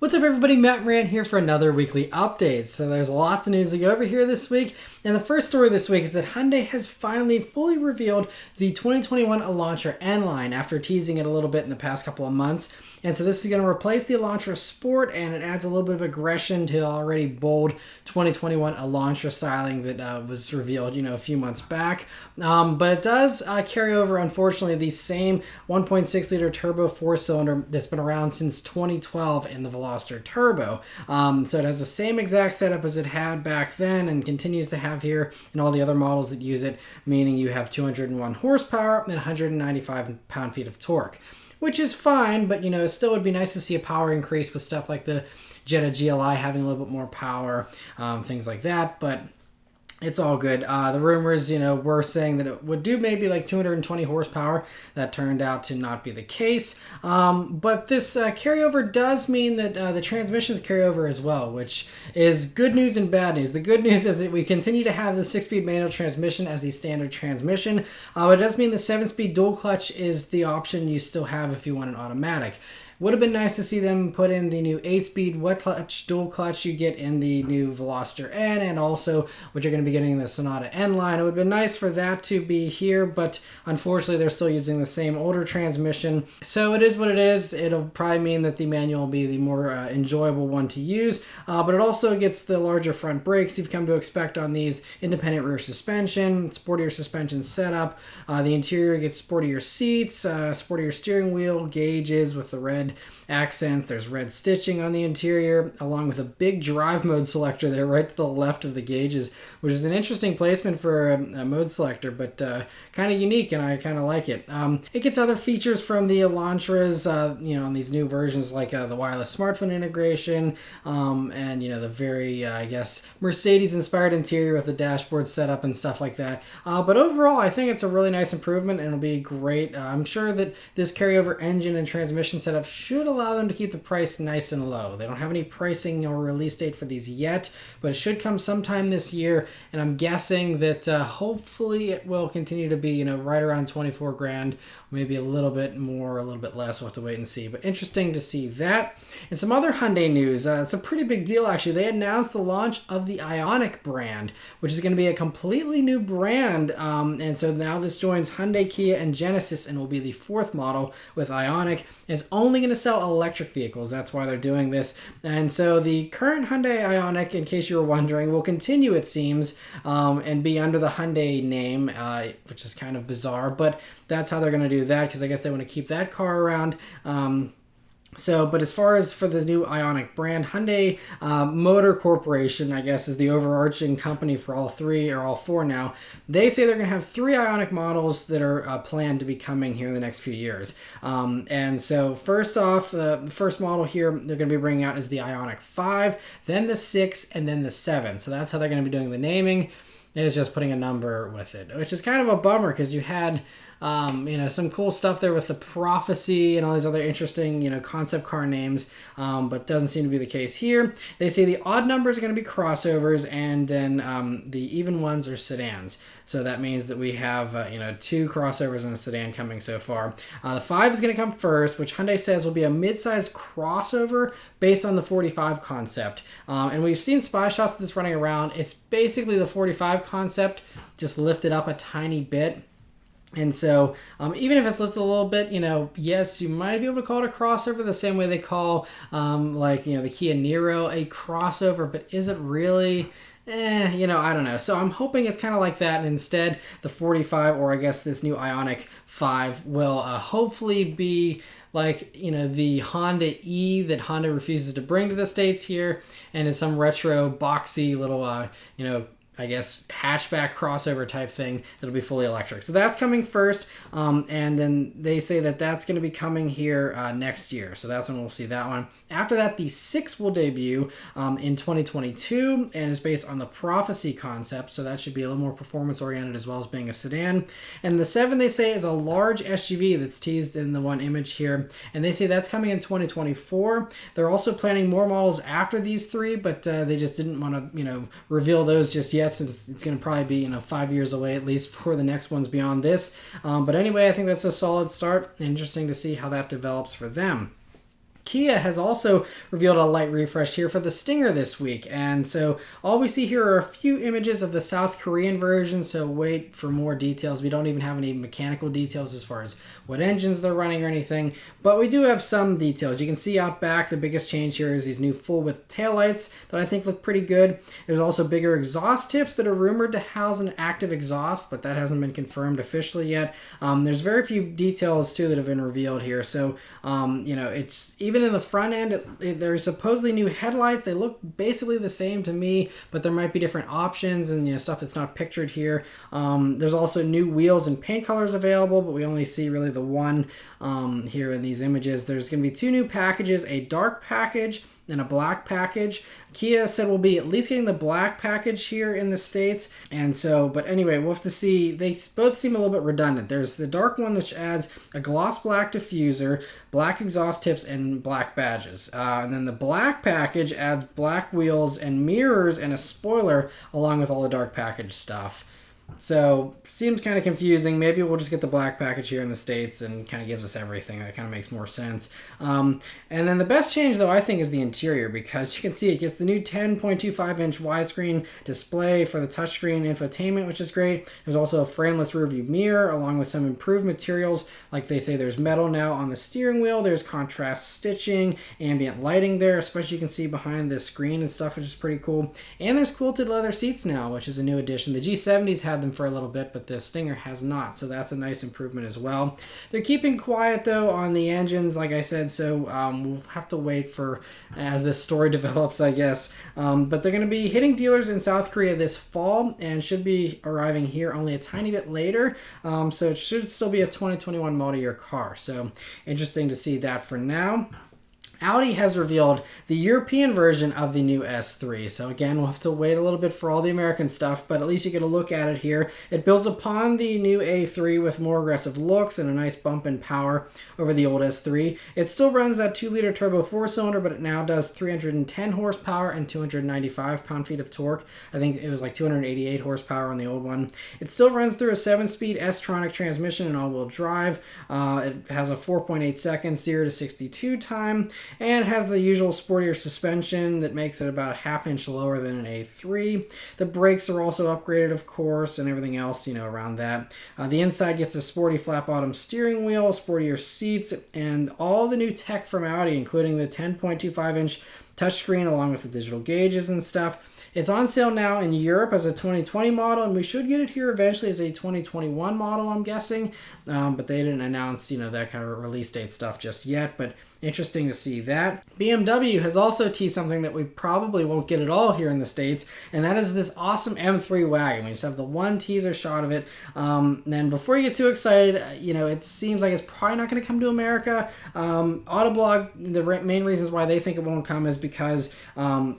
What's up everybody, Maran here for another weekly update. So there's lots of news to go over here this week. And the first story this week is that Hyundai has finally fully revealed the 2021 Elantra N-Line after teasing it a little bit in the past couple of months. And so this is going to replace the Elantra Sport, and it adds a little bit of aggression to the already bold 2021 Elantra styling that was revealed, a few months back. But it does carry over, unfortunately, the same 1.6 liter turbo four-cylinder that's been around since 2012 in the Veloster Turbo. So it has the same exact setup as it had back then and continues to have here in all the other models that use it, meaning you have 201 horsepower and 195 pound-feet of torque, which is fine, but it still would be nice to see a power increase with stuff like the Jetta GLI having a little bit more power, things like that, but it's all good. The rumors, were saying that it would do maybe like 220 horsepower. That turned out to not be the case. But this carryover does mean that the transmissions carry over as well, which is good news and bad news. The good news is that we continue to have the 6-speed manual transmission as the standard transmission. It does mean the 7-speed dual clutch is the option you still have if you want an automatic. Would have been nice to see them put in the new 8-speed wet clutch, dual clutch you get in the new Veloster N, and also what you're going to be getting in the Sonata N line. It would have been nice for that to be here, but unfortunately they're still using the same older transmission. So it is what it is. It'll probably mean that the manual will be the more enjoyable one to use, but it also gets the larger front brakes you've come to expect on these, independent rear suspension, sportier suspension setup. The interior gets sportier seats, sportier steering wheel, gauges with the red accents. There's red stitching on the interior, along with a big drive mode selector there right to the left of the gauges, which is an interesting placement for a mode selector, but kind of unique, and I kind of like it. It gets other features from the Elantras, on these new versions, like the wireless smartphone integration, and the very, Mercedes-inspired interior with the dashboard setup and stuff like that. But overall, I think it's a really nice improvement, and it'll be great. I'm sure that this carryover engine and transmission setup should allow them to keep the price nice and low. They don't have any pricing or release date for these yet, but it should come sometime this year, and I'm guessing that hopefully it will continue to be right around 24 grand, maybe a little bit more, a little bit less. We'll have to wait and see, but interesting to see that. And some other Hyundai news. It's a pretty big deal, actually. They announced the launch of the Ioniq brand, which is going to be a completely new brand, and so now this joins Hyundai, Kia, and Genesis, and will be the 4th model with Ioniq. It's only going to sell electric vehicles. That's why they're doing this. And so the current Hyundai Ioniq, in case you were wondering, will continue, it seems, and be under the Hyundai name, which is kind of bizarre, but that's how they're going to do that, because I guess they want to keep that car around. But as far as for the new Ioniq brand, Hyundai Motor Corporation, I guess, is the overarching company for all 3 or all 4 now. They say they're going to have 3 Ioniq models that are planned to be coming here in the next few years. And so first off, the first model here they're going to be bringing out is the Ioniq 5, then the 6, and then the 7. So that's how they're going to be doing the naming. Is just putting a number with it, which is kind of a bummer because you had some cool stuff there with the Prophecy and all these other interesting concept car names, but doesn't seem to be the case here. They say the odd numbers are going to be crossovers, and then the even ones are sedans. So that means that we have 2 crossovers and a sedan coming so far. The 5 is going to come first, which Hyundai says will be a mid-sized crossover based on the 45 concept. And we've seen spy shots of this running around. It's basically the 45 concept, just lifted up a tiny bit. And so even if it's lifted a little bit, yes, you might be able to call it a crossover the same way they call the Kia Niro a crossover, but is it really? I don't know. So I'm hoping it's kind of like that, and instead the 45, or I guess this new Ioniq 5, will hopefully be like the Honda E that Honda refuses to bring to the States here, and is some retro boxy little I guess hatchback crossover type thing that'll be fully electric. So that's coming first, and then they say that that's going to be coming here next year. So that's when we'll see that one. After that, the 6 will debut in 2022 and is based on the Prophecy concept. So that should be a little more performance oriented as well as being a sedan. And the 7, they say, is a large SUV that's teased in the one image here, and they say that's coming in 2024. They're also planning more models after these 3, but they just didn't want to reveal those just yet, since it's going to probably be 5 years away at least for the next ones beyond this. But anyway, I think that's a solid start. Interesting to see how that develops for them. Kia has also revealed a light refresh here for the Stinger this week, and so all we see here are a few images of the South Korean version, so wait for more details. We don't even have any mechanical details as far as what engines they're running or anything, but we do have some details. You can see out back the biggest change here is these new full-width taillights that I think look pretty good. There's also bigger exhaust tips that are rumored to house an active exhaust, but that hasn't been confirmed officially yet. There's very few details too that have been revealed here, so it's even in the front end, there's supposedly new headlights. They look basically the same to me, but there might be different options and stuff that's not pictured here. There's also new wheels and paint colors available, but we only see really the one here in these images. There's going to be two new packages, a dark package and a black package. Kia said we'll be at least getting the black package here in the States. And so, but anyway, we'll have to see. They both seem a little bit redundant. There's the dark one, which adds a gloss black diffuser, black exhaust tips, and black badges. And then the black package adds black wheels and mirrors and a spoiler along with all the dark package stuff. So, seems kind of confusing. Maybe we'll just get the black package here in the States and kind of gives us everything. That kind of makes more sense. And then the best change, though, I think, is the interior, because you can see it gets the new 10.25-inch widescreen display for the touchscreen infotainment, which is great. There's also a frameless rearview mirror, along with some improved materials. Like they say, there's metal now on the steering wheel. There's contrast stitching, ambient lighting there, especially you can see behind the screen and stuff, which is pretty cool. And there's quilted leather seats now, which is a new addition. The G70s had them for a little bit, but the Stinger has not, so that's a nice improvement as well. They're keeping quiet though on the engines, like I said, so we'll have to wait for as this story develops, I guess. But they're going to be hitting dealers in South Korea this fall and should be arriving here only a tiny bit later, so it should still be a 2021 model year car, so interesting to see that for now. Audi has revealed the European version of the new S3. So again, we'll have to wait a little bit for all the American stuff, but at least you get a look at it here. It builds upon the new A3 with more aggressive looks and a nice bump in power over the old S3. It still runs that 2-liter turbo 4-cylinder, but it now does 310 horsepower and 295 pound-feet of torque. I think it was like 288 horsepower on the old one. It still runs through a 7-speed S-tronic transmission and all-wheel drive. It has a 4.8 second 0 to 62 time. And it has the usual sportier suspension that makes it about a half-inch lower than an A3. The brakes are also upgraded, of course, and everything else, around that. The inside gets a sporty flat-bottom steering wheel, sportier seats, and all the new tech from Audi, including the 10.25-inch touchscreen along with the digital gauges and stuff. It's on sale now in Europe as a 2020 model, and we should get it here eventually as a 2021 model, I'm guessing. But they didn't announce, that kind of release date stuff just yet, but interesting to see that. BMW has also teased something that we probably won't get at all here in the States, and that is this awesome M3 Wagon. We just have the one teaser shot of it. And before you get too excited, it seems like it's probably not going to come to America. Autoblog, the main reasons why they think it won't come is because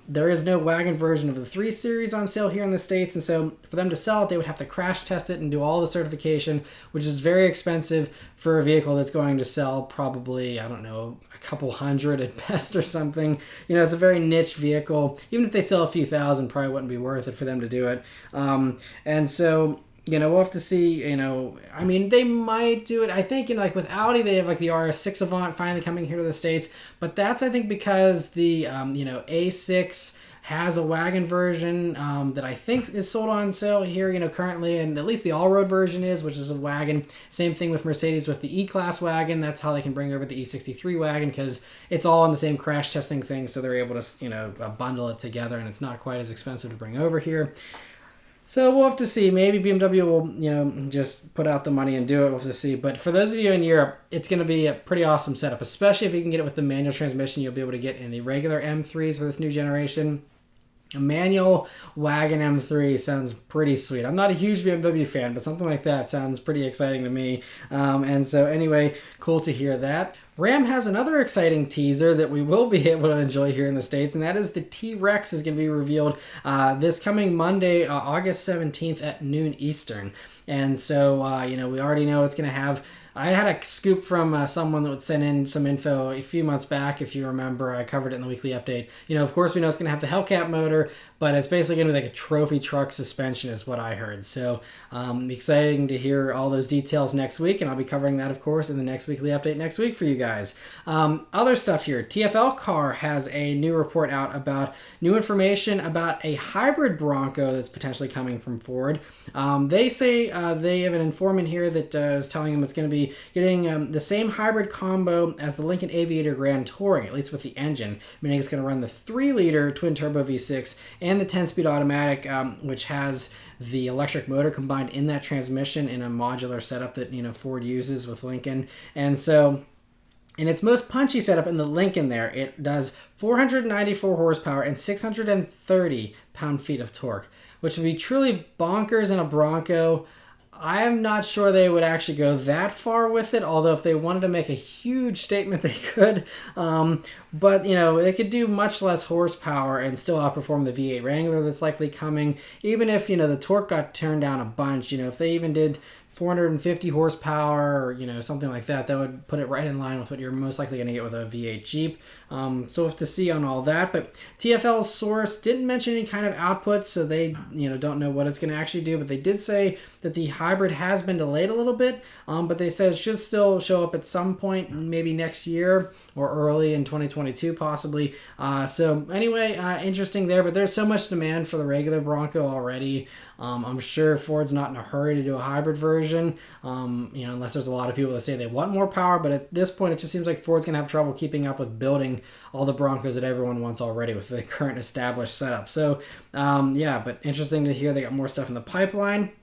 there is no wagon version of the 3 Series on sale here in the States, and so for them to sell it, they would have to crash test it and do all the certification, which is very expensive for a vehicle that's going to sell probably, I don't know, a couple hundred at best or something. It's a very niche vehicle. Even if they sell a few thousand, probably wouldn't be worth it for them to do it. And so, we'll have to see, they might do it. I think, like with Audi, they have like the RS6 Avant finally coming here to the States, but that's, I think, because the, A6 has a wagon version that I think is sold on sale here, currently, and at least the all-road version is, which is a wagon. Same thing with Mercedes with the E-Class wagon. That's how they can bring over the E63 wagon, because it's all on the same crash testing thing, so they're able to, bundle it together, and it's not quite as expensive to bring over here. So we'll have to see. Maybe BMW will, just put out the money and do it. We'll have to see. But for those of you in Europe, it's going to be a pretty awesome setup, especially if you can get it with the manual transmission. You'll be able to get in the regular M3s for this new generation. A manual wagon M3 sounds pretty sweet. I'm not a huge BMW fan, but something like that sounds pretty exciting to me. And so anyway, cool to hear that. Ram has another exciting teaser that we will be able to enjoy here in the States, and that is the T-Rex is going to be revealed this coming Monday, August 17th at noon Eastern. And so, we already know it's going to have I had a scoop from someone that would send in some info a few months back. If you remember, I covered it in the weekly update. Of course, we know it's going to have the Hellcat motor, but it's basically going to be like a trophy truck suspension is what I heard. So exciting to hear all those details next week, and I'll be covering that, of course, in the next weekly update next week for you guys. Other stuff here. TFL Car has a new report out about new information about a hybrid Bronco that's potentially coming from Ford. They say they have an informant here that is telling them it's going to be getting the same hybrid combo as the Lincoln Aviator Grand Touring, at least with the engine, meaning it's going to run the 3-liter twin-turbo V6 and the 10-speed automatic, which has the electric motor combined in that transmission in a modular setup that Ford uses with Lincoln. And so in its most punchy setup in the Lincoln there, it does 494 horsepower and 630 pound-feet of torque, which would be truly bonkers in a Bronco. I am not sure they would actually go that far with it, although if they wanted to make a huge statement, they could. But, they could do much less horsepower and still outperform the V8 Wrangler that's likely coming. Even if, the torque got turned down a bunch, if they even did 450 horsepower or something like that, that would put it right in line with what you're most likely going to get with a V8 Jeep. So we'll have to see on all that. But TFL's source didn't mention any kind of outputs, so they don't know what it's going to actually do. But they did say that the hybrid has been delayed a little bit, but they said it should still show up at some point, maybe next year or early in 2022 possibly. So anyway, interesting there. But there's so much demand for the regular Bronco already. I'm sure Ford's not in a hurry to do a hybrid version, unless there's a lot of people that say they want more power. But at this point, it just seems like Ford's going to have trouble keeping up with building all the Broncos that everyone wants already with the current established setup. So, but interesting to hear they got more stuff in the pipeline.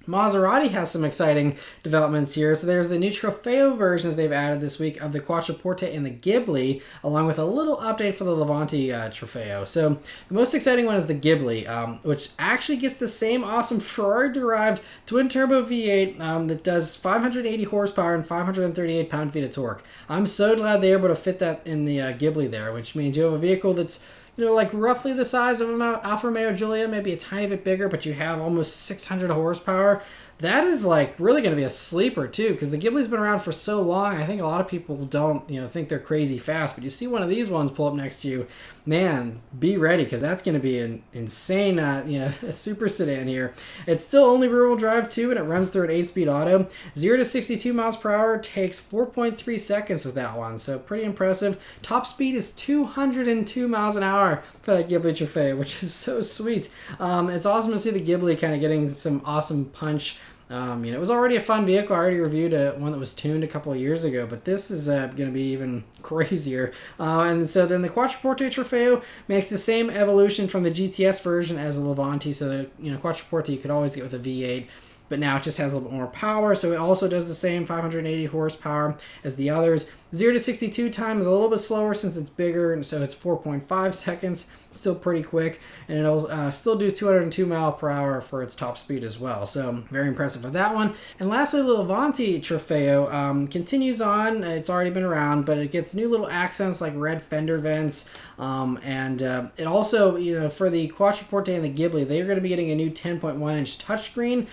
Maserati has some exciting developments here. So there's the new Trofeo versions they've added this week of the Quattroporte and the Ghibli, along with a little update for the Levante Trofeo. So the most exciting one is the Ghibli, which actually gets the same awesome Ferrari-derived twin-turbo V8 that does 580 horsepower and 538 pound-feet of torque. I'm so glad they were able to fit that in the Ghibli there, which means you have a vehicle that's like roughly the size of an Alfa Romeo Giulia, maybe a tiny bit bigger, but you have almost 600 horsepower. That is really going to be a sleeper too, because the Ghibli's been around for so long. I think a lot of people don't, think they're crazy fast, but you see one of these ones pull up next to you, man, be ready, because that's going to be an insane, a super sedan here. It's still only rear-wheel drive too, and it runs through an 8-speed auto. 0 to 62 miles per hour takes 4.3 seconds with that one, so pretty impressive. Top speed is 202 miles an hour for that Ghibli Trofeo, which is so sweet. It's awesome to see the Ghibli kind of getting some awesome punch. It was already a fun vehicle. I already reviewed one that was tuned a couple of years ago, but this is going to be even crazier. And so then the Quattroporte Trofeo makes the same evolution from the GTS version as the Levante. So the Quattroporte you could always get with a V8, but now it just has a little bit more power. So it also does the same 580 horsepower as the others. 0 to 62 time is a little bit slower since it's bigger, and so it's 4.5 seconds. Still pretty quick, and it'll still do 202 miles per hour for its top speed as well. So very impressive with that one. And lastly, the Levante Trofeo continues on. It's already been around, but it gets new little accents like red fender vents. And it also, for the Quattroporte and the Ghibli, they're going to be getting a new 10.1-inch touchscreen.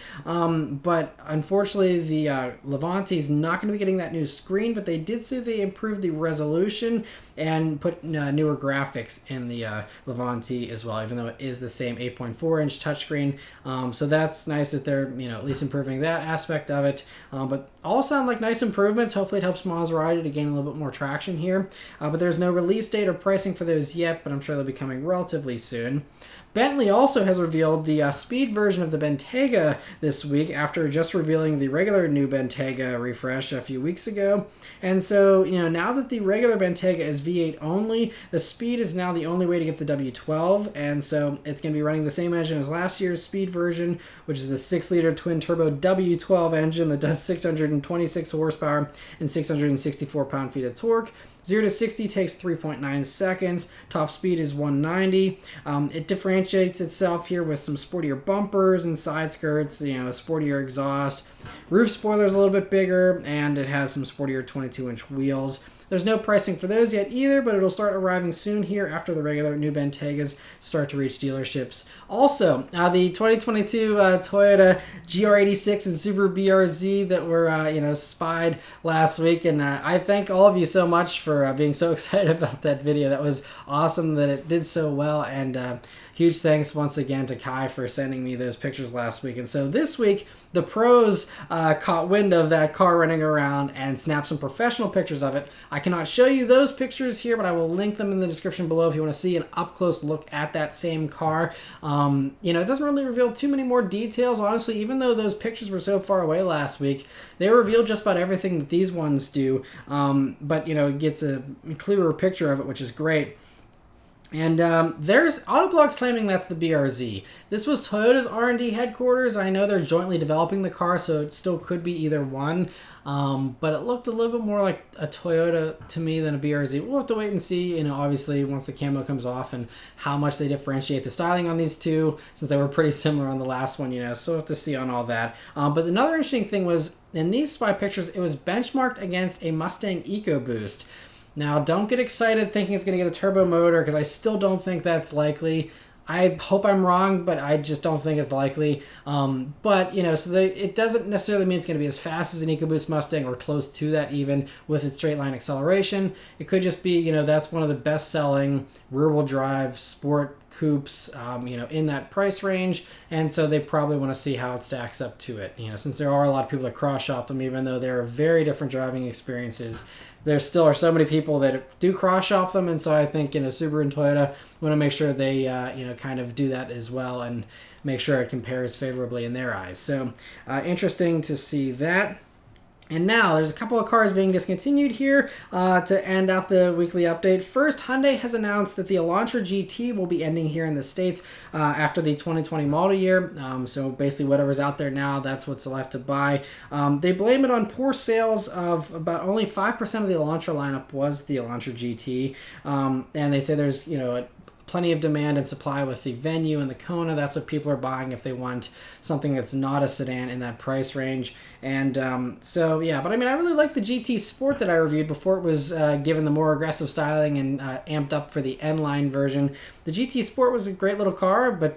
But unfortunately, the Levante is not going to be getting that new screen, but they did say they improved the resolution and put newer graphics in the Levante as well, even though it is the same 8.4-inch touchscreen. So that's nice that they're at least improving that aspect of it. But all sound like nice improvements. Hopefully it helps Maserati to gain a little bit more traction here. But there's no release date or pricing for those yet, but I'm sure they'll be coming relatively soon. Bentley also has revealed the speed version of the Bentayga this week after just revealing the regular new Bentayga refresh a few weeks ago. And so, now that the regular Bentayga is V8 only, the speed is now the only way to get the W12. And so it's going to be running the same engine as last year's speed version, which is the 6-liter twin-turbo W12 engine that does 626 horsepower and 664 pound-feet of torque. 0 to 60 takes 3.9 seconds. Top speed is 190. It differentiates itself here with some sportier bumpers and side skirts, a sportier exhaust. Roof spoiler is a little bit bigger, and it has some sportier 22-inch wheels. There's no pricing for those yet either, but it'll start arriving soon here after the regular new Bentaygas start to reach dealerships. Also, the 2022 Toyota GR86 and Subaru BRZ that were spied last week, and I thank all of you so much for being so excited about that video. That was awesome that it did so well, and huge thanks once again to Kai for sending me those pictures last week. And so this week, the pros caught wind of that car running around and snapped some professional pictures of it. I cannot show you those pictures here, but I will link them in the description below if you want to see an up-close look at that same car. It doesn't really reveal too many more details, honestly, even though those pictures were so far away last week. They revealed just about everything that these ones do, but it gets a clearer picture of it, which is great. And there's Autoblog's claiming that's the BRZ. This was Toyota's R&D headquarters. I know they're jointly developing the car, so it still could be either one. But it looked a little bit more like a Toyota to me than a BRZ. We'll have to wait and see, obviously once the camo comes off and how much they differentiate the styling on these two, since they were pretty similar on the last one, so we'll have to see on all that. But another interesting thing was, in these spy pictures, it was benchmarked against a Mustang EcoBoost. Now, don't get excited thinking it's going to get a turbo motor, because I still don't think that's likely. I hope I'm wrong, but I just don't think it's likely. It doesn't necessarily mean it's going to be as fast as an EcoBoost Mustang or close to that even with its straight line acceleration. It could just be, that's one of the best-selling rear-wheel drive sport coupes, in that price range, and so they probably want to see how it stacks up to it. Since there are a lot of people that cross-shop them, even though they're very different driving experiences, there still are so many people that do cross-shop them, and so I think Subaru and Toyota want to make sure they kind of do that as well and make sure it compares favorably in their eyes. So interesting to see that. And now, there's a couple of cars being discontinued here to end out the weekly update. First, Hyundai has announced that the Elantra GT will be ending here in the States after the 2020 model year. So basically, whatever's out there now, that's what's left to buy. They blame it on poor sales of about only 5% of the Elantra lineup was the Elantra GT. And they say there's, plenty of demand and supply with the Venue and the Kona. That's what people are buying if they want something that's not a sedan in that price range. And but I really like the GT Sport that I reviewed before it was given the more aggressive styling and amped up for the N-Line version. The GT Sport was a great little car, but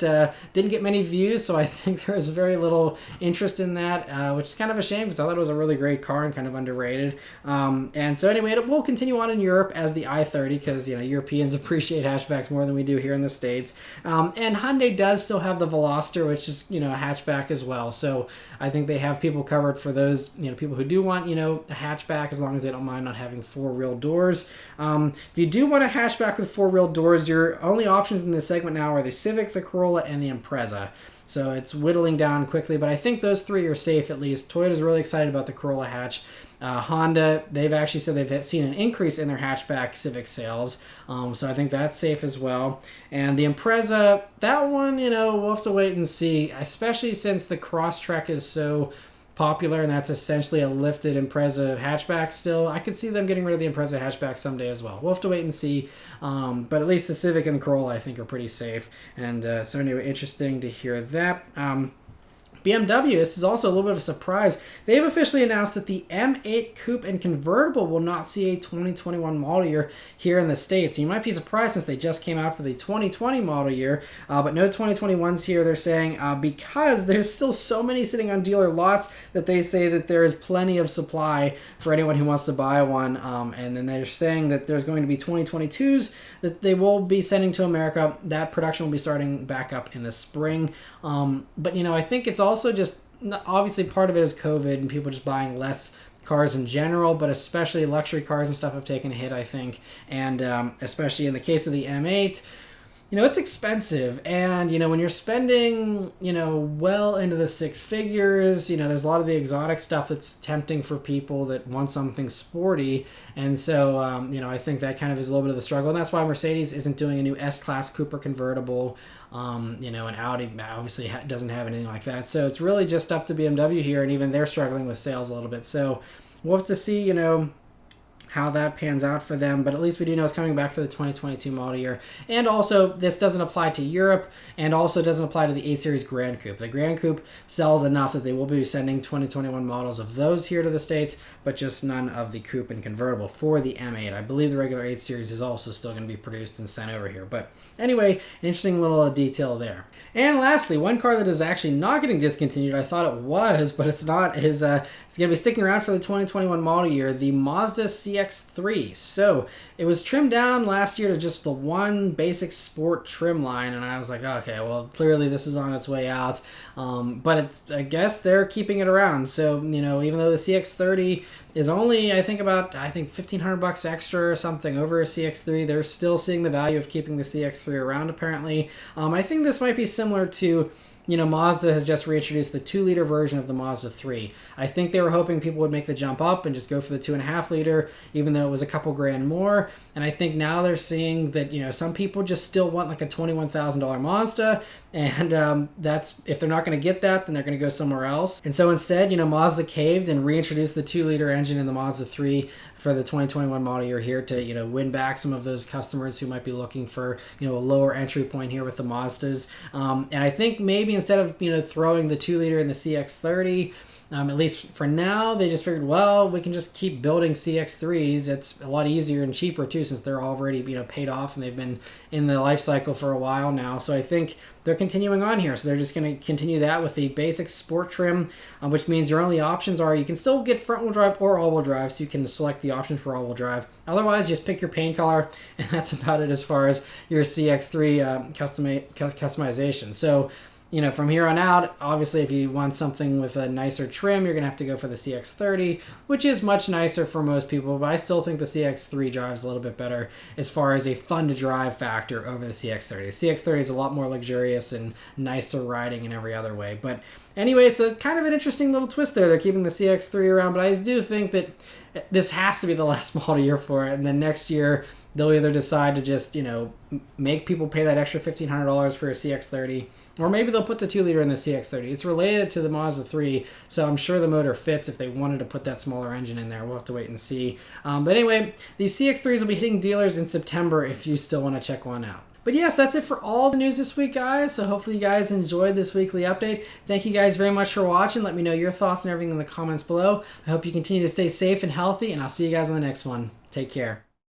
didn't get many views, so I think there was very little interest in that, which is kind of a shame because I thought it was a really great car and kind of underrated. And so anyway, it will continue on in Europe as the i30 because, Europeans appreciate hatchbacks more than we do here in the States. And Hyundai does still have the Veloster, which is, a hatchback as well. So I think they have people covered for those, people who do want, a hatchback, as long as they don't mind not having four-wheel doors. If you do want a hatchback with four-wheel doors, your only options in this segment now are the Civic, the Corolla, and the Impreza. So it's whittling down quickly, but I think those three are safe at least. Toyota's really excited about the Corolla hatch. Honda, they've actually said they've seen an increase in their hatchback Civic sales, so I think that's safe as well. And the Impreza, that one, we'll have to wait and see, especially since the Crosstrek is so popular, and that's essentially a lifted Impreza hatchback still. I could see them getting rid of the Impreza hatchback someday as well. We'll have to wait and see, but at least the Civic and the Corolla I think are pretty safe, and so anyway, interesting to hear that. BMW, this is also a little bit of a surprise. They've officially announced that the M8 Coupe and Convertible will not see a 2021 model year here in the States. You might be surprised since they just came out for the 2020 model year, but no 2021s here, they're saying, because there's still so many sitting on dealer lots that they say that there is plenty of supply for anyone who wants to buy one. And then they're saying that there's going to be 2022s that they will be sending to America. That production will be starting back up in the spring. But, I think it's also just, obviously part of it is COVID and people just buying less cars in general, but especially luxury cars and stuff have taken a hit, I think. And especially in the case of the M8, it's expensive. And, when you're spending, well into the six figures, there's a lot of the exotic stuff that's tempting for people that want something sporty. And so, I think that kind of is a little bit of the struggle. And that's why Mercedes isn't doing a new S-Class Coupe or convertible. And Audi obviously doesn't have anything like that. So it's really just up to BMW here, and even they're struggling with sales a little bit. So we'll have to see, how that pans out for them, but at least we do know it's coming back for the 2022 model year. And also, this doesn't apply to Europe, and also doesn't apply to the 8 Series Grand Coupe. The Grand Coupe sells enough that they will be sending 2021 models of those here to the States, but just none of the Coupe and Convertible for the M8. I believe the regular 8 Series is also still going to be produced and sent over here. But anyway, an interesting little detail there. And lastly, one car that is actually not getting discontinued, I thought it was, but it's not, is it's going to be sticking around for the 2021 model year, the Mazda CX-3. So it was trimmed down last year to just the one basic sport trim line, and I was like, okay, well, clearly this is on its way out. But I guess they're keeping it around. So, you know, even though the CX-30 is only, I think $1,500 extra or something over a CX-3, they're still seeing the value of keeping the CX-3 around, apparently. I think this might be similar to, you know, Mazda has just reintroduced the 2-liter version of the Mazda 3. I think they were hoping people would make the jump up and just go for the 2.5-liter, even though it was a couple grand more. And I think now they're seeing that, you know, some people just still want like a $21,000 Mazda, and that's, if they're not going to get that, then they're going to go somewhere else. And so instead, you know, Mazda caved and reintroduced the 2-liter engine in the Mazda 3 for the 2021 model year here to, you know, win back some of those customers who might be looking for, you know, a lower entry point here with the Mazdas. And I think maybe instead of, you know, throwing the 2-liter in the CX-30, at least for now, they just figured, well, we can just keep building CX-3s. It's a lot easier and cheaper too, since they're already, you know, paid off and they've been in the life cycle for a while now. So I think they're continuing on here. So they're just going to continue that with the basic sport trim, which means your only options are, you can still get front-wheel drive or all-wheel drive, so you can select the option for all-wheel drive. Otherwise, just pick your paint color, and that's about it as far as your CX-3 customization. So, you know, from here on out, obviously, if you want something with a nicer trim, you're going to have to go for the CX-30, which is much nicer for most people, but I still think the CX-3 drives a little bit better as far as a fun-to-drive factor over the CX-30. The CX-30 is a lot more luxurious and nicer riding in every other way. But anyway, so kind of an interesting little twist there. They're keeping the CX-3 around, but I do think that this has to be the last model year for it, and then next year, they'll either decide to just, you know, make people pay that extra $1,500 for a CX-30, or maybe they'll put the 2-liter in the CX-30. It's related to the Mazda 3, so I'm sure the motor fits if they wanted to put that smaller engine in there. We'll have to wait and see. But anyway, these CX-3s will be hitting dealers in September if you still want to check one out. But yes, that's it for all the news this week, guys. So hopefully you guys enjoyed this weekly update. Thank you guys very much for watching. Let me know your thoughts and everything in the comments below. I hope you continue to stay safe and healthy, and I'll see you guys on the next one. Take care.